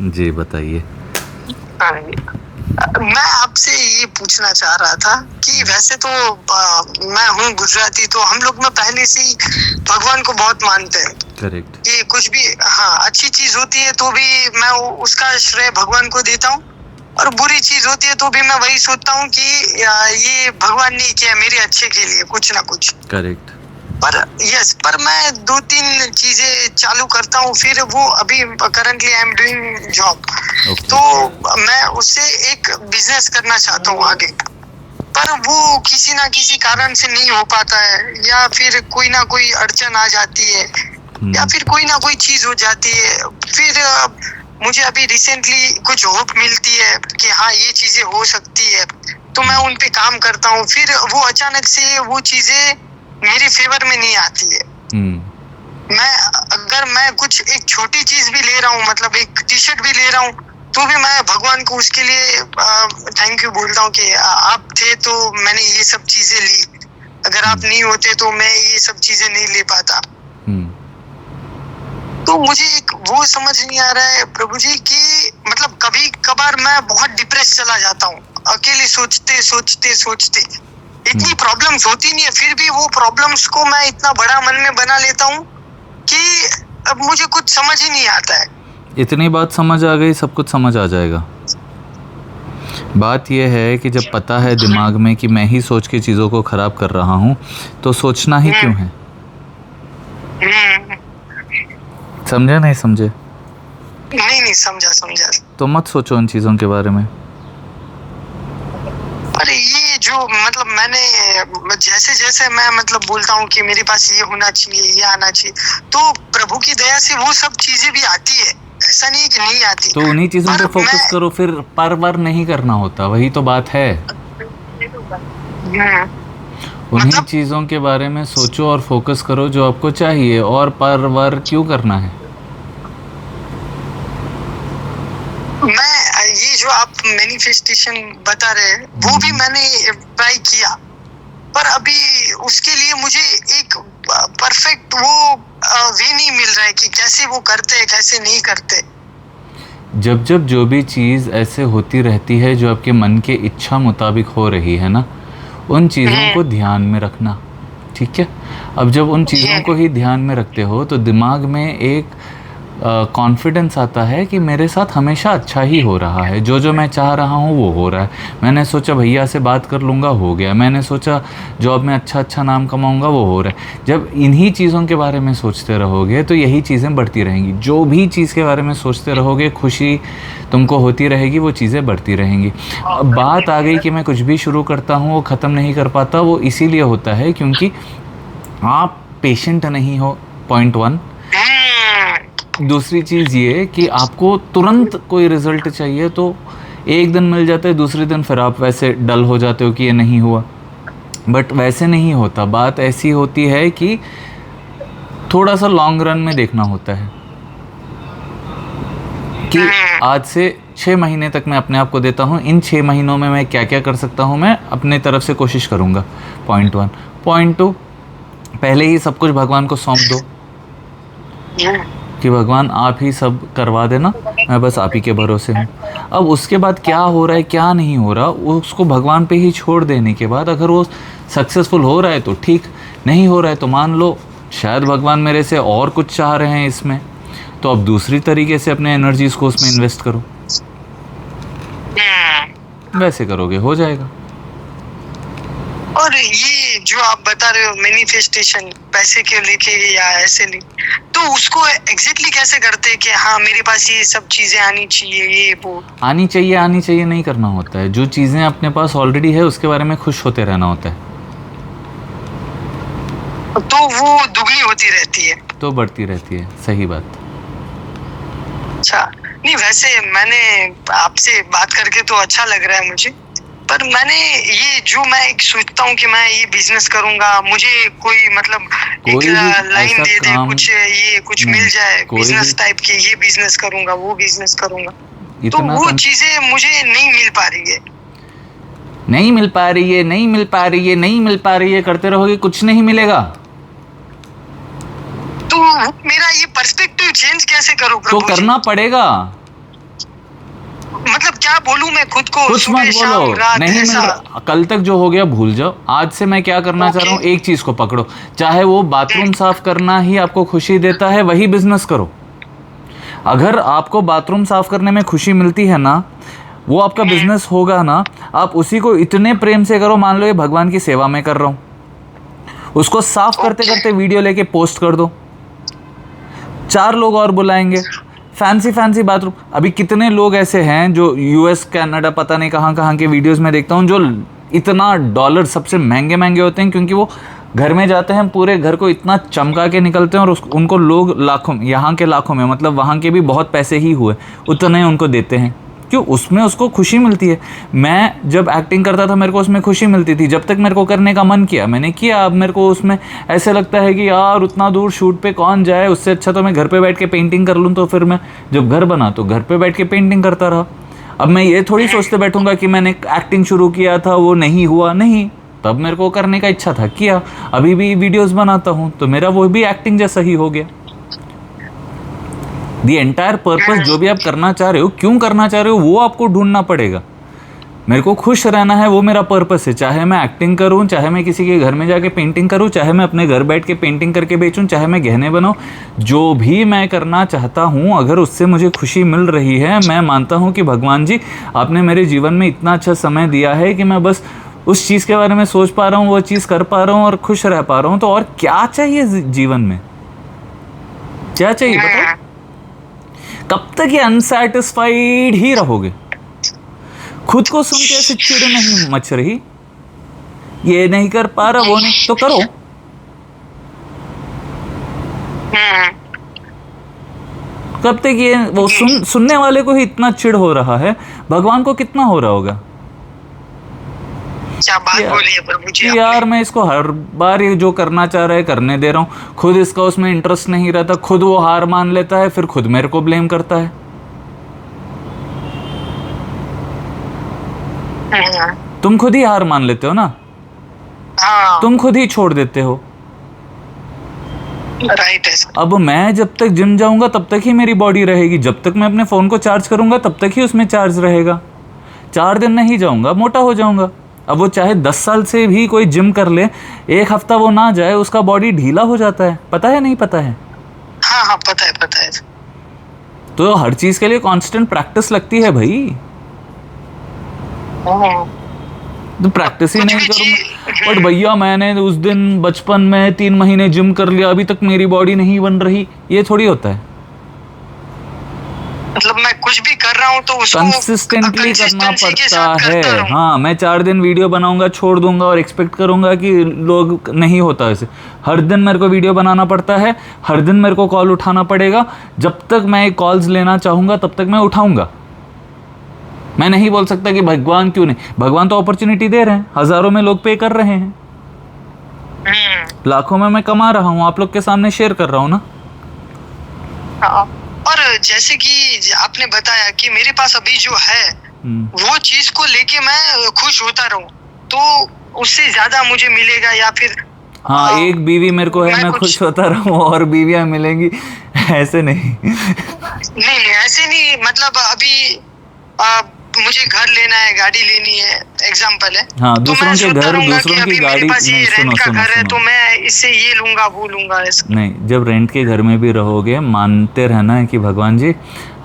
जी बताइए। हाँ जी। मैं आपसे ये पूछना चाह रहा था कि वैसे तो मैं हूँ गुजराती, तो हम लोग में पहले से ही भगवान को बहुत मानते हैं करेक्ट। कि कुछ भी अच्छी चीज होती है तो भी मैं उसका श्रेय भगवान को देता हूँ, और बुरी चीज होती है तो भी मैं वही सोचता हूँ कि ये भगवान ने किया मेरे अच्छे के लिए, कुछ ना कुछ। करेक्ट। पर मैं 2-3 चीजें चालू करता हूँ, फिर वो अभी currently I am doing job, तो मैं उससे एक बिजनेस करना चाहता हूँ आगे, पर वो किसी ना किसी कारण से नहीं हो पाता है, या फिर कोई ना कोई अड़चन आ जाती है, या फिर कोई ना कोई चीज हो जाती है। फिर मुझे अभी रिसेंटली कुछ होप मिलती है कि हाँ ये चीजें हो सकती है, तो मैं उन पे काम करता हूँ, फिर वो अचानक से वो चीजें मेरे फेवर में नहीं आती है। अगर मैं कुछ एक छोटी चीज भी ले रहा हूँ, मतलब एक टी शर्ट भी ले रहा हूँ, तो भी मैं भगवान को उसके लिए थैंक यू बोलता हूँ कि आप थे तो मैंने ये सब चीजें ली, अगर आप नहीं होते तो मैं ये सब चीजें नहीं ले पाता। तो मुझे एक वो समझ नहीं आ रहा है प्रभु जी कि मतलब कभी कभार मैं बहुत डिप्रेस चला जाता हूँ, अकेले सोचते सोचते सोचते इतनी प्रॉब्लम्स होती नहीं है, फिर भी वो प्रॉब्लम्स को मैं इतना बड़ा मन में बना लेता हूँ कि अब मुझे कुछ समझ ही नहीं आता है। इतनी बात समझ आ गई, सब कुछ समझ आ जाएगा। बात यह है कि जब पता है दिमाग में कि मैं ही सोच के चीज़ों को ख़राब कर रहा हूँ, तो सोचना ही क्यों है? समझे नहीं समझे? नहीं समझा। तो मत सोचो उन चीज़ों के बारे में। अरे ये जो मतलब मैंने जैसे जैसे मैं मतलब बोलता हूँ कि मेरे पास ये होना चाहिए, ये आना चाहिए, तो प्रभु की दया से वो सब चीजें भी आती है, ऐसा नहीं कि नहीं आती। तो उन्हीं चीज़ों पे फोकस करो, फिर पर नहीं करना होता, वही तो बात है। उन्हीं चीज़ों के बारे में सोचो और फोकस करो जो आपको चाहिए, और पर क्यों करना है? मैं ये जो आप मैनिफेस्टेशन बता रहे हैं वो भी मैंने ट्राई किया, पर अभी उसके लिए मुझे एक परफेक्ट वो वे नहीं मिल रहा है कि कैसे वो करते हैं, कैसे नहीं करते। जब जब जो भी चीज़ ऐसे होती रहती है जो आपके मन के इच्छा मुताबिक हो रही है ना, उन चीज़ों को ध्यान में रखना, ठीक है? अब जब उन चीज़ों को ही ध्यान में रखते हो तो दिमाग में एक कॉन्फिडेंस आता है कि मेरे साथ हमेशा अच्छा ही हो रहा है, जो जो मैं चाह रहा हूँ वो हो रहा है। मैंने सोचा भैया से बात कर लूँगा, हो गया। मैंने सोचा जॉब में अच्छा नाम कमाऊँगा, वो हो रहा है। जब इन्हीं चीज़ों के बारे में सोचते रहोगे तो यही चीज़ें बढ़ती रहेंगी। जो भी चीज़ के बारे में सोचते रहोगे, खुशी तुमको होती रहेगी, वो चीज़ें बढ़ती रहेंगी। अब बात आ गई कि मैं कुछ भी शुरू करता हूँ वो ख़त्म नहीं कर पाता, वो इसीलिए होता है क्योंकि आप पेशेंट नहीं हो, पॉइंट 1। दूसरी चीज़ ये कि आपको तुरंत कोई रिज़ल्ट चाहिए, तो एक दिन मिल जाता है, दूसरे दिन फिर आप वैसे डल हो जाते हो कि ये नहीं हुआ। बट वैसे नहीं होता, बात ऐसी होती है कि थोड़ा सा लॉन्ग रन में देखना होता है कि आज से 6 महीने तक मैं अपने आप को देता हूँ, इन 6 महीनों में मैं क्या क्या कर सकता हूँ, मैं अपने तरफ से कोशिश करूँगा, पॉइंट 1। पॉइंट 2, पहले ही सब कुछ भगवान को सौंप दो कि भगवान आप ही सब करवा देना, मैं बस आप ही के भरोसे हूँ। अब उसके बाद क्या हो रहा है क्या नहीं हो रहा, उसको भगवान पे ही छोड़ देने के बाद अगर वो सक्सेसफुल हो रहा है तो ठीक, नहीं हो रहा है तो मान लो शायद भगवान मेरे से और कुछ चाह रहे हैं इसमें, तो अब दूसरी तरीके से अपने एनर्जीज को उसमें इन्वेस्ट करो। वैसे करोगे हो जाएगा। और ये जो आप बता रहे हो मैनिफेस्टेशन पैसे के लेके या ऐसे नहीं, तो उसको एग्जैक्टली कैसे करते हैं कि हाँ मेरे पास ये सब चीजें आनी चाहिए, ये वो आनी चाहिए नहीं करना होता है। जो चीज़ें अपने पास ऑलरेडी है उसके बारे में खुश होते रहना होता है, तो वो दुगनी होती रहती है, तो बढ़ती रहती है। सही बात। अच्छा नहीं, वैसे मैंने आपसे बात करके तो अच्छा लग रहा है मुझे, पर मैंने ये जो मैं एक सोचता हूँ कि मैं ये बिजनेस करूंगा, मुझे कोई मतलब एक लाइन दे दे, कुछ ये कुछ मिल जाए बिजनेस टाइप की, ये बिजनेस करूंगा वो बिजनेस करूंगा, तो वो चीजें मुझे नहीं मिल पा रही है। नहीं मिल पा रही है करते रहोगे कुछ नहीं मिलेगा। तो मेरा ये पर्सपेक्टिव चेंज कैसे करूं? तो करना पड़ेगा। मतलब क्या बोलूं मैं खुद को, कुछ सुबह मत शाम बोलो, रात नहीं मिल ऐसा। रहा, कल तक जो हो गया भूल जाओ। आज से मैं क्या करना चाह रहा हूँ, एक चीज को पकड़ो। चाहे वो बाथरूम साफ करना ही आपको खुशी देता है, वही बिजनेस करो। अगर आपको बाथरूम साफ करने में खुशी मिलती है ना, वो आपका बिजनेस होगा ना। आप उसी को इतने प्रेम से करो, मान लो ये भगवान की सेवा में कर रहा हूँ, उसको साफ करते करते वीडियो लेके पोस्ट कर दो। 4 लोग और बुलाएंगे, फैंसी फैंसी बाथरूम। अभी कितने लोग ऐसे हैं जो यूएस कनाडा पता नहीं कहाँ कहाँ के वीडियोस में देखता हूँ, जो इतना डॉलर सबसे महंगे महंगे होते हैं, क्योंकि वो घर में जाते हैं, पूरे घर को इतना चमका के निकलते हैं, और उनको लोग लाखों, यहाँ के लाखों में, मतलब वहाँ के भी बहुत पैसे ही हुए, उतने उनको देते हैं। क्यों? उसमें उसको खुशी मिलती है। मैं जब एक्टिंग करता था मेरे को उसमें खुशी मिलती थी, जब तक मेरे को करने का मन किया मैंने किया। अब मेरे को उसमें ऐसे लगता है कि यार उतना दूर शूट पे कौन जाए, उससे अच्छा तो मैं घर पे बैठ के पेंटिंग कर लूँ। तो फिर मैं जब घर बना तो घर पे बैठ के पेंटिंग करता रहा। अब मैं ये थोड़ी सोचते बैठूंगा कि मैंने एक्टिंग शुरू किया था वो नहीं हुआ, नहीं, तब मेरे को करने का इच्छा था, किया। अभी भी वीडियोज़ बनाता हूँ तो मेरा वो भी एक्टिंग जैसा ही हो गया। दी एंटायर पर्पस, जो भी आप करना चाह रहे हो, क्यों करना चाह रहे हो, वो आपको ढूंढना पड़ेगा। मेरे को खुश रहना है, वो मेरा पर्पस है। चाहे मैं एक्टिंग करूं, चाहे मैं किसी के घर में जाके पेंटिंग करूं, चाहे मैं अपने घर बैठ के पेंटिंग करके बेचूं, चाहे मैं गहने बनाऊं, जो भी मैं करना चाहता हूं, अगर उससे मुझे खुशी मिल रही है, मैं मानता हूं कि भगवान जी आपने मेरे जीवन में इतना अच्छा समय दिया है कि मैं बस उस चीज़ के बारे में सोच पा रहा हूँ, वो चीज़ कर पा रहा हूँ और खुश रह पा रहा हूँ। तो और क्या चाहिए जीवन में? क्या चाहिए बताओ? कब तक ये अनसेटिस्फाइड ही रहोगे? खुद को सुन के ऐसे चिड़ नहीं मच रही, ये नहीं कर पा रहा, वो नहीं, तो करो। कब तक ये वो सुनने वाले को ही इतना चिड़ हो रहा है, भगवान को कितना हो रहा होगा? क्या बात बोली है प्रभु जी आपने। यार मैं इसको हर बार ये जो करना चाह रहा है करने दे रहा हूँ, खुद इसका उसमें इंटरेस्ट नहीं रहता, खुद वो हार मान लेता है, फिर खुद मेरे को ब्लेम करता है। तुम खुद ही हार मान लेते हो ना, तुम खुद ही छोड़ देते हो। राइट है। अब मैं जब तक जिम जाऊंगा तब तक ही मेरी बॉडी रहेगी, जब तक मैं अपने फ़ोन को चार्ज करूंगा तब तक ही उसमें चार्ज रहेगा। 4 दिन नहीं जाऊंगा, मोटा हो जाऊंगा। अब वो चाहे 10 साल से भी कोई जिम कर ले, 1 हफ्ता वो ना जाए, उसका बॉडी ढीला हो जाता है। पता है नहीं पता है? हाँ पता है, पता है। तो हर चीज़ के लिए कांस्टेंट प्रैक्टिस लगती है भाई। तो प्रैक्टिस ही नहीं करूँगा। बट भैया मैंने उस दिन बचपन में 3 महीने जिम कर लिया, अभी तक मेरी बॉडी नहीं बन रही, ये थोड़ी होता है। मतलब मैं कुछ भी कर रहा हूँ तो उसको कंसिस्टेंटली करना पड़ता है। हाँ, मैं 4 दिन वीडियो बनाऊंगा, छोड़ दूंगा और एक्सपेक्ट करूंगा कि लोग, नहीं होता ऐसे। हर दिन मेरे को वीडियो बनाना पड़ता है, हर दिन मेरे को कॉल उठाना पड़ेगा। जब तक मैं कॉल्स लेना चाहूँगा तब तक मैं उठाऊंगा। मैं नहीं बोल सकता कि भगवान क्यों नहीं, भगवान तो अपॉर्चुनिटी दे रहे हैं, हज़ारों में लोग पे कर रहे हैं, लाखों में मैं कमा रहा हूँ, आप लोग के सामने शेयर कर रहा हूँ ना। और जैसे कि आपने बताया कि मेरे पास अभी जो है वो चीज को लेके मैं खुश होता रहूं, तो उससे ज्यादा मुझे मिलेगा या फिर हाँ एक बीवी मेरे को है, मैं खुश होता रहूं और बीवियां मिलेंगी, ऐसे नहीं। नहीं ऐसे नहीं, मतलब अभी मुझे घर लेना है, गाड़ी लेनी है, एग्जाम्पल है। हाँ, दूसरों के घर, दूसरों की गाड़ी। नहीं, रेंट का घर है तो मैं इससे ये लूंगा वो लूंगा ऐसा नहीं। जब रेंट के घर में भी रहोगे, मानते रहना है कि भगवान जी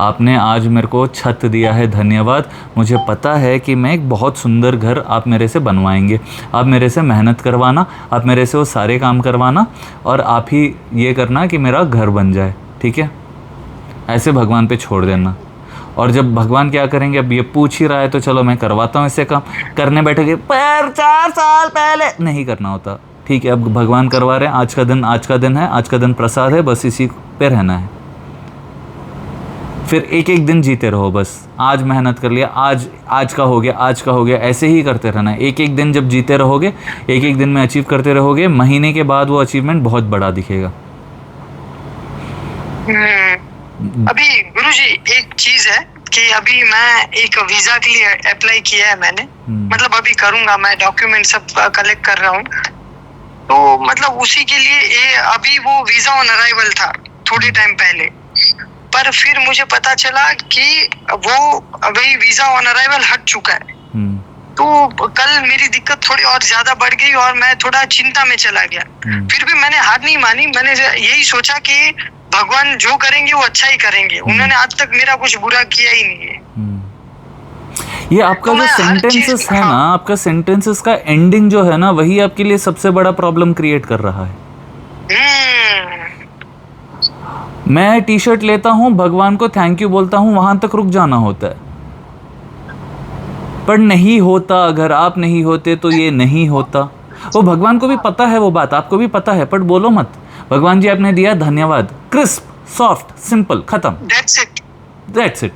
आपने आज मेरे को छत दिया है, धन्यवाद। मुझे पता है कि मैं एक बहुत सुंदर घर आप मेरे से बनवाएंगे, आप मेरे से मेहनत करवाना, आप मेरे से वो सारे काम करवाना और आप ही ये करना कि मेरा घर बन जाए, ठीक है? ऐसे भगवान पे छोड़ देना। और जब भगवान क्या करेंगे, अब ये पूछ ही रहा है तो चलो मैं करवाता हूँ इससे काम, करने बैठेंगे पर 4 साल पहले नहीं करना होता, ठीक है? अब भगवान करवा रहे हैं, आज का दिन है, आज का दिन प्रसाद है, बस इसी पे रहना है। फिर एक एक दिन जीते रहो, बस आज मेहनत कर लिया, आज का हो गया, आज का हो गया, ऐसे ही करते रहना है। एक एक दिन जब जीते रहोगे, एक एक दिन में अचीव करते रहोगे, महीने के बाद वो अचीवमेंट बहुत बड़ा दिखेगा। अभी गुरुजी एक चीज है कि अभी मैं एक वीजा के लिए अप्लाई किया है मैंने, मतलब अभी करूंगा, मैं डॉक्यूमेंट सब कलेक्ट कर रहा हूँ, तो मतलब उसी के लिए अभी वो वीजा ऑन अराइवल था थोड़े टाइम पहले, पर फिर मुझे पता चला कि वो अभी वीजा ऑन अराइवल हट चुका है। तो कल मेरी दिक्कत थोड़ी और ज्यादा बढ़ गई और मैं थोड़ा चिंता में चला गया। फिर भी मैंने हार नहीं मानी, मैंने यही सोचा कि भगवान जो करेंगे वो अच्छा ही करेंगे, उन्होंने आज तक मेरा कुछ बुरा किया ही नहीं है। ये आपका तो जो सेंटेंसेस है ना, आपका सेंटेंसेस का एंडिंग जो है ना, वही आपके लिए सबसे बड़ा प्रॉब्लम क्रिएट कर रहा है। मैं टी शर्ट लेता हूँ, भगवान को थैंक यू बोलता हूँ, वहां तक रुक जाना होता है, पर नहीं होता। अगर आप नहीं होते तो ये नहीं होता। वो भगवान को भी पता है, वो बात आपको भी पता है, पर बोलो मत। भगवान जी आपने दिया, धन्यवाद। क्रिस्प, सॉफ्ट, सिंपल, खत्म। दैट्स इट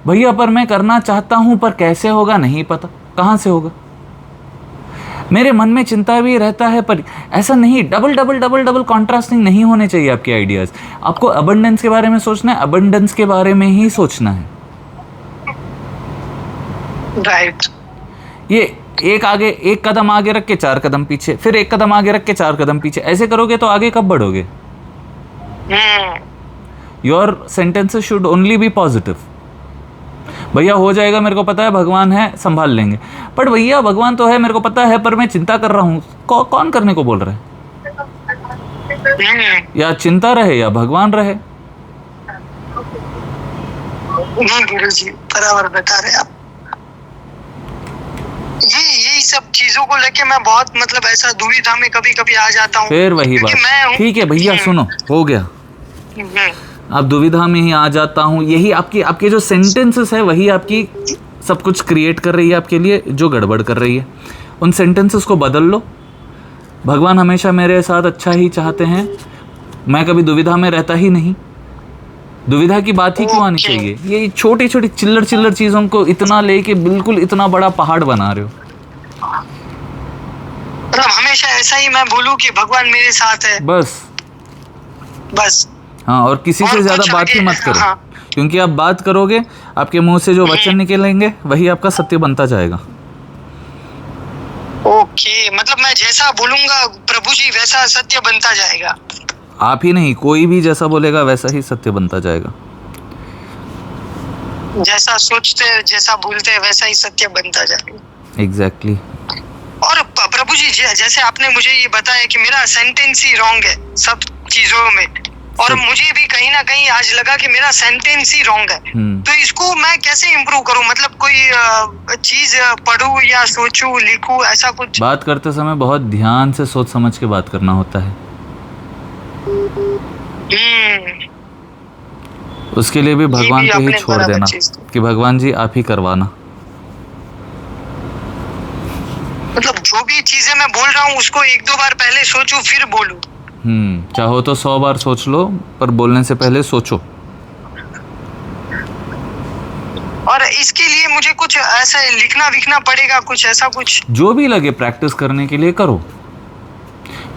भैया। पर मैं करना चाहता हूं, पर कैसे होगा नहीं पता, कहां से होगा। मेरे मन में चिंता भी रहता है, पर ऐसा नहीं double double double double contrasting नहीं होने चाहिए आपके आइडियाज। आपको अबंडेंस के बारे में सोचना है, अबंडेंस के बारे में ही सोचना है। राइट। ये एक कदम आगे रख के 4 कदम पीछे, फिर 1 कदम आगे रख के 4 कदम पीछे, ऐसे करोगे तो आगे कब बढ़ोगे। Your sentences should only be positive. भैया हो जाएगा, मेरे को पता है, भगवान है, संभाल लेंगे। पर भैया भगवान तो है, मेरे को पता है, पर मैं चिंता कर रहा हूँ। कौन करने को बोल रहा है? या चिंता रहे या भगवान रहे। नहीं गुरुजी, बराबर बता रहे आप। यही सब चीजों को लेके मैं बहुत मतलब ऐसा दुविधा में कभी कभी आ जाता हूँ। फिर वही बात, ठीक है भैया सुनो, हो गया, आप दुविधा में ही आ जाता हूँ। यही आपके जो सेंटेंसेस है, वही आपकी सब कुछ क्रिएट कर रही है आपके लिए, जो गड़बड़ कर रही है। उन सेंटेंसेस को बदल लो। भगवान हमेशा मेरे साथ अच्छा ही चाहते हैं, मैं कभी दुविधा में रहता ही नहीं। दुविधा की बात ही क्यों आनी चाहिए। ये छोटी छोटी चिल्लर चीजों को इतना लेके बिल्कुल इतना बड़ा पहाड़ बना रहे हो। मतलब हमेशा ऐसा ही मैं बोलूं कि भगवान मेरे साथ है, बस। हाँ, और किसी से ज्यादा बात ही मत करो। हाँ। क्योंकि आप बात करोगे, आपके मुंह से जो वचन निकलेंगे वही आपका सत्य बनता जाएगा। ओके, मतलब मैं जैसा बोलूंगा प्रभु जी वैसा सत्य बनता जाएगा। आप ही नहीं, कोई भी जैसा बोलेगा वैसा ही सत्य बनता जाएगा। जैसा सोचते हैं, जैसा बोलते हैं, वैसा ही सत्य बनता जाएगा। एग्जैक्टली। और प्रभु जी जैसे आपने मुझे ये बताया कि मेरा सेंटेंस ही रॉन्ग है सब चीजों में, और मुझे भी कहीं ना कहीं आज लगा कि मेरा सेंटेंस ही रॉन्ग है। तो इसको मैं कैसे इम्प्रूव करूं? मतलब कोई चीज पढूं या सोचूं, लिखूं, ऐसा कुछ? बात करते समय बहुत ध्यान से सोच समझ के बात करना होता है। उसके लिए भी भगवान पे ही छोड़ देना कि भगवान जी आप ही करवाना। मतलब जो भी चीजें मैं बोल रहा हूँ उसको 1-2 बार पहले सोचूं फिर बोलूं। चाहो तो 100 बार सोच लो, पर बोलने से पहले सोचो। और इसके लिए मुझे कुछ ऐसा लिखना विखना पड़ेगा, कुछ ऐसा कुछ? जो भी लगे प्रैक्टिस करने के लिए करो।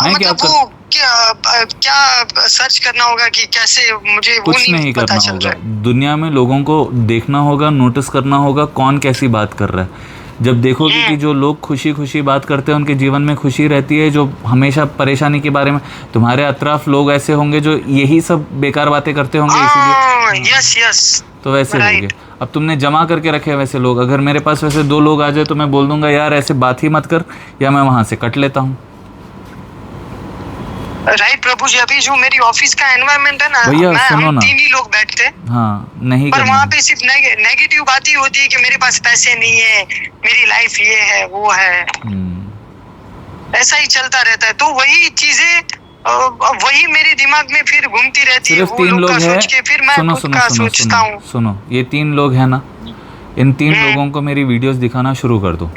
मतलब क्या सर्च करना होगा कि कैसे मुझे वो कुछ नहीं करना होगा। दुनिया में लोगों को देखना होगा, नोटिस करना होगा कौन कैसी बात कर रहा है। जब देखोगे कि जो लोग खुशी खुशी बात करते हैं, उनके जीवन में खुशी रहती है, जो हमेशा परेशानी के बारे में, तुम्हारे अतराफ लोग ऐसे होंगे जो यही सब बेकार बातें करते होंगे, इसीलिए यस तो वैसे होंगे। अब तुमने जमा करके रखे वैसे लोग, अगर मेरे पास वैसे 2 लोग आ जाए तो मैं बोल दूंगा यार ऐसे बात ही मत कर, या मैं वहां से कट लेता हूँ। राइट प्रभु जी, अभी जो मेरी ऑफिस का एनवायरनमेंट है ना, भैया सुनो ना, 3 ही लोग बैठते हैं। हाँ, नहीं पर वहाँ पे सिर्फ नेगेटिव बात ही होती है कि मेरे पास पैसे नहीं है, मेरी लाइफ ये है वो है, ऐसा ही चलता रहता है। तो वही चीजें वही मेरे दिमाग में फिर घूमती रहती है। सिर्फ 3 लोग हैं, फिर मैं खुद का सोचता हूँ। सुनो, ये 3 लोग हैं ना, इन 3 लोगों को मेरी वीडियोस दिखाना शुरू कर दो।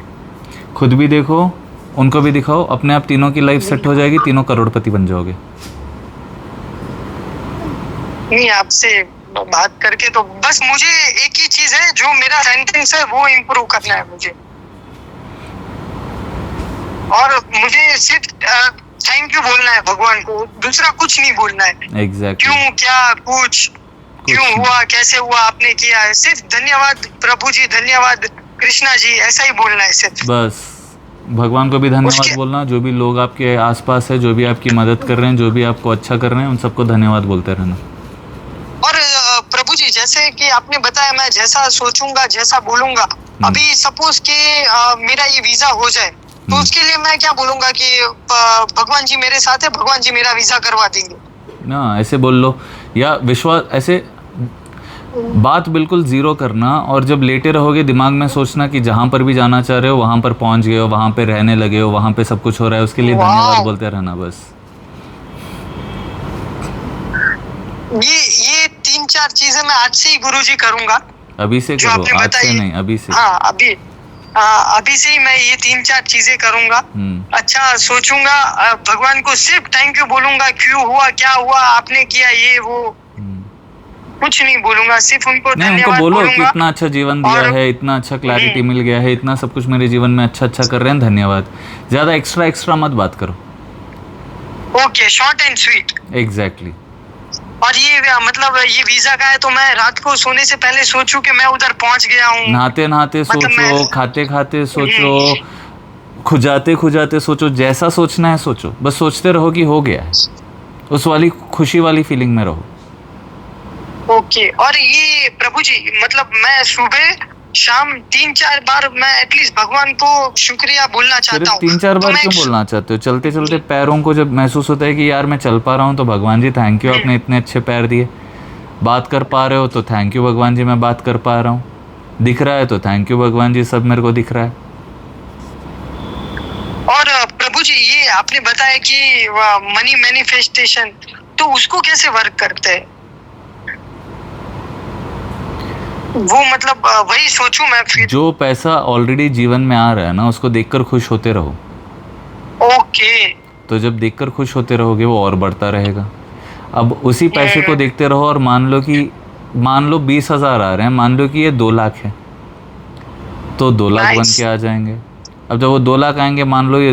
खुद भी देखो, उनको भी दिखाओ, अपने आप तीनों की लाइफ सेट हो जाएगी, तीनों करोड़पति बन जाओगे। नहीं, आपसे बात करके तो बस मुझे एक ही चीज है, जो मेरा सेंटेंस है वो इम्प्रूव करना है मुझे, और मुझे सिर्फ थैंक यू बोलना है भगवान को, दूसरा कुछ नहीं बोलना है। एग्जैक्टली। क्यों, क्या, कुछ क्यों हुआ, कैसे हुआ, आपने किया है, सिर्फ धन्यवाद प्रभु जी, धन्यवाद कृष्णा जी, ऐसा ही बोलना है सिर्फ। बस भगवान को भी धन्यवाद बोलना, जो भी लोग आपके आसपास है, जो भी आपकी मदद कर रहे हैं, जो भी आपको अच्छा कर रहे हैं, उन सबको धन्यवाद बोलते रहना। और जैसे कि आपने बताया मैं जैसा सोचूंगा जैसा बोलूंगा, अभी सपोज कि मेरा ये वीजा हो जाए तो उसके लिए मैं क्या बोलूंगा कि भगवान जी मेरे साथ है, भगवान जी मेरा वीजा करवा देंगे ना, ऐसे बोल लो। या विश्वास, ऐसे बात बिल्कुल ज़ीरो करना, और जब लेटे रहोगे दिमाग में सोचना कि जहाँ पर भी जाना चाह रहे हो वहाँ पर पहुँच गए हो, वहाँ पे रहने लगे हो, वहाँ पे सब कुछ हो रहा है, उसके लिए धन्यवाद बोलते रहना बस। ये 3-4 चीजें मैं आज से ही गुरुजी करूंगा। अभी से करो, आज से नहीं, अभी से। हाँ, अभी से ही मैं ये 3-4 चीजें करूंगा। अच्छा सोचूंगा, भगवान को सिर्फ थैंक यू बोलूंगा, क्यों हुआ, क्या हुआ, आपने किया, ये वो कुछ नहीं बोलूंगा, सिर्फ उनको धन्यवाद बोलो बोलूंगा कि इतना अच्छा जीवन दिया है, इतना अच्छा क्लैरिटी मिल गया है, इतना सब कुछ मेरे जीवन में अच्छा अच्छा कर रहे हैं, धन्यवाद। ज्यादा एक्स्ट्रा मत बात करो। Okay, short and sweet. Exactly. और ये मतलब ये वीजा का है तो मैं रात को सोने से पहले सोचूं कि मैं उधर पहुंच गया हूँ, नहाते नहाते सोचो, खाते खाते सोचो, खुजाते सोचो, जैसा सोचना है सोचो, बस सोचते रहो कि हो गया है, उस वाली खुशी वाली फीलिंग में रहो। ओके। और ये प्रभु जी मतलब मैं सुबह शाम 3-4 बार मैं एटलीस्ट भगवान को शुक्रिया बोलना चाहता हूँ। 3-4 बार क्यों बोलना चाहते हो? चलते चलते पैरों को जब महसूस होता है कि यार मैं चल पा रहा हूँ तो भगवान जी थैंक यू, आपने इतने अच्छे पैर दिए। बात कर पा रहे हो तो थैंक यू भगवान जी, मैं बात कर पा रहा हूँ। दिख रहा है तो थैंक यू भगवान जी, सब मेरे को दिख रहा है। और प्रभु जी ये आपने बताया कि मनी मैनिफेस्टेशन, तो उसको कैसे वर्क करते हैं वो? मतलब वही सोचूं मैं फिर। जो पैसा ऑलरेडी जीवन में आ रहा है ना, उसको देखकर खुश होते रहो। ओके। तो जब देखकर खुश होते रहोगे वो और बढ़ता रहेगा। अब उसी पैसे को देखते रहो और मान लो 20,000 आ रहे हैं, मान लो कि ये 2 लाख है, तो 2 लाख बन के आ जाएंगे। अब जब वो 2 लाख आएंगे, मान लो ये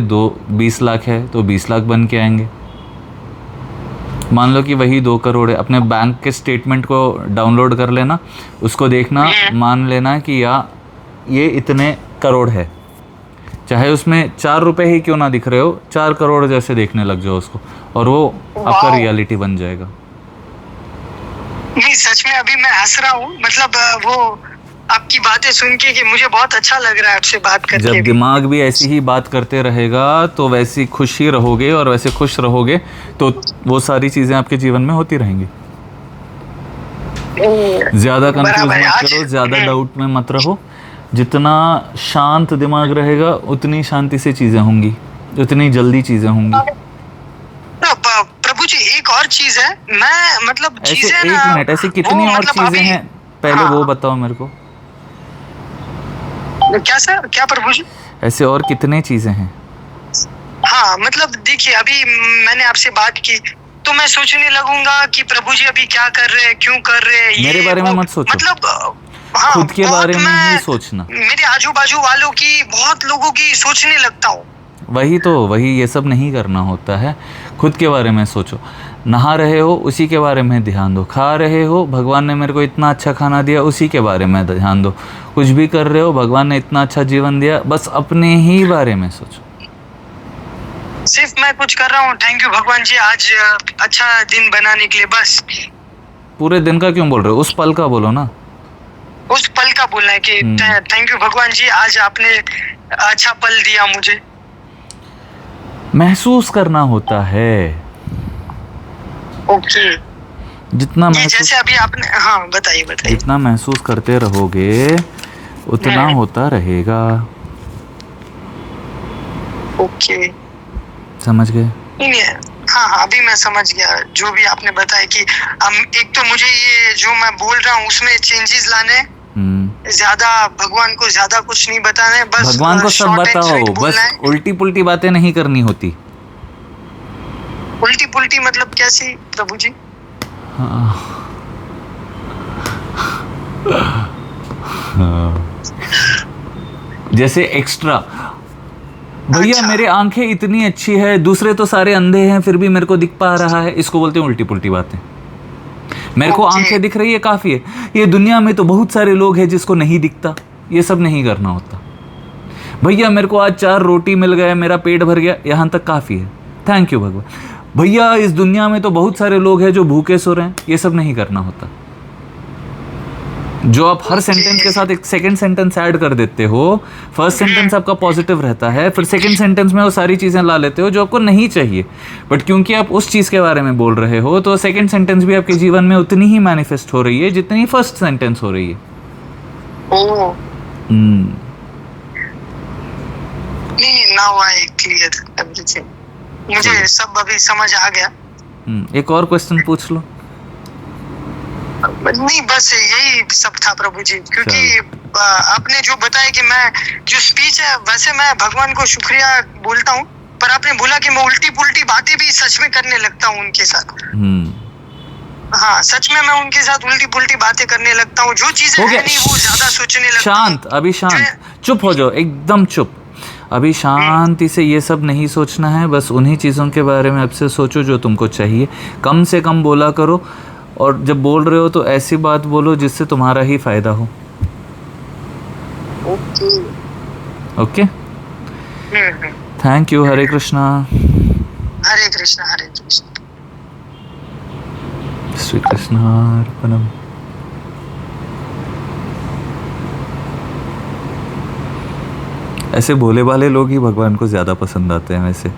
20 लाख है तो 20 लाख बन के आएंगे। मान लो कि वही 2 करोड़ है, अपने बैंक के स्टेटमेंट को डाउनलोड कर लेना, उसको देखना, मान लेना कि ये इतने करोड़ है, चाहे उसमें 4 रुपए ही क्यों ना दिख रहे हो, 4 करोड़ जैसे देखने लग जाओ उसको, और वो आपका रियलिटी बन जाएगा। नहीं सच में अभी मैं हंस रहा हूँ, मतलब वो आपकी बातें सुन के कि मुझे बहुत अच्छा लग रहा है आपसे बात करके। जब दिमाग भी ऐसी ही बात करते रहेगा तो वैसी खुशी रहोगे, और वैसे खुश रहोगे तो वो सारी चीजें आपके जीवन में होती रहेंगी। ज्यादा कंफ्यूज मत करो, ज्यादा डाउट में मत रहो। जितना शांत दिमाग रहेगा उतनी शांति से चीजें होंगी, उतनी जल्दी चीजें होंगी। प्रभु जी एक और चीज है, मैं मतलब ऐसे 1 मिनट, ऐसी कितनी और चीजें हैं पहले वो बताओ मेरे को। क्या सर, क्या प्रभु जी? ऐसे और कितने चीजें हैं? हाँ मतलब देखिए अभी मैंने आपसे बात की तो मैं सोचने लगूंगा कि प्रभु जी अभी क्या कर रहे हैं, क्यों कर रहे हैं, मेरे बारे में मत सोचो, मतलब हाँ, खुद के बारे में ही सोचना। मेरे आजू बाजू वालों की, बहुत लोगों की सोचने लगता हूँ। वही ये सब नहीं करना होता है। खुद के बारे में सोचो। नहा रहे हो उसी के बारे में ध्यान दो, खा रहे हो भगवान ने मेरे को इतना अच्छा खाना दिया उसी के बारे में ध्यान दो, कुछ भी कर रहे हो भगवान ने इतना अच्छा जीवन दिया, बस अपने ही बारे में सोचो। सिर्फ मैं कुछ कर रहा हूँ, थैंक यू भगवान जी आज अच्छा दिन बनाने के लिए, बस। पूरे दिन का क्यों बोल रहे हो? उस पल का बोलो ना। उस पल का बोलना है कि थैंक यू भगवान जी आज आपने अच्छा पल दिया मुझे। महसूस करना होता है। ओके। जितना जैसे अभी आपने, हाँ बताइए। जितना महसूस करते रहोगे उतना होता रहेगा। ओके, समझ गए? नहीं, हाँ अभी मैं समझ गया जो भी आपने बताया कि एक तो मुझे ये जो मैं बोल रहा हूँ उसमें चेंजेस लाने, ज्यादा भगवान को ज्यादा कुछ नहीं बताना, बस भगवान को सब बताओ, बस उल्टी पुल्टी बातें नहीं करनी होती। उल्टी पुल्टी मतलब कैसी प्रभु जी? जैसे एक्स्ट्रा, भैया मेरे आंखें इतनी अच्छी है, दूसरे तो सारे अंधे हैं फिर भी मेरे को दिख पा रहा है, इसको बोलते हैं उल्टी पुल्टी बातें। मेरे को आंखें दिख रही है काफी है, ये दुनिया में तो बहुत सारे लोग हैं जिसको नहीं दिखता, ये सब नहीं करना होता। भैया मेरे को आज 4 रोटी मिल गया, मेरा पेट भर गया, यहाँ तक काफी है, थैंक यू भगवान। भैया इस दुनिया में तो बहुत सारे लोग हैं जो भूखे सो रहे हैं, ये सब नहीं करना होता। जो आप हर सेंटेंस के साथ एक सेकंड सेंटेंस ऐड कर देते हो, फर्स्ट सेंटेंस आपका पॉजिटिव रहता है, फिर सेकंड सेंटेंस में वो सारी चीज़ें ला लेते हो जो आपको नहीं चाहिए, बट क्योंकि आप उस चीज़ के बारे में बोल रहे हो तो सेकंड सेंटेंस भी आपके जीवन में उतनी ही मैनिफेस्ट हो रही है जितनी फर्स्ट सेंटेंस हो रही है। ओह, नहीं, नाउ आई क्लियर एवरीथिंग, मुझे सब अभी समझ आ गया। एक और क्वेश्चन पूछ लो। नहीं, बस यही सब था प्रभु जी, क्योंकि आपने जो बताया कि मैं जो स्पीच है, वैसे मैं भगवान को शुक्रिया बोलता हूँ, पर आपने बोला कि मैं उल्टी पुल्टी बातें भी सच में करने लगता हूँ उनके साथ। हाँ, सच में मैं उनके साथ उल्टी पुल्टी बातें करने लगता हूँ, जो चीजें है नहीं वो ज्यादा सोचने लगता हूँ। शांत, अभी शांत, चुप हो जाओ, एकदम चुप। अभी शांति से ये सब नहीं सोचना है, बस उन्हीं चीज़ों के बारे में अब से सोचो जो तुमको चाहिए। कम से कम बोला करो, और जब बोल रहे हो तो ऐसी बात बोलो जिससे तुम्हारा ही फायदा हो। Okay, thank you. Hare Krishna. Hare Krishna, Hare Krishna. श्री कृष्णार्पणम। ऐसे भोले भाले लोग ही भगवान को ज़्यादा पसंद आते हैं वैसे।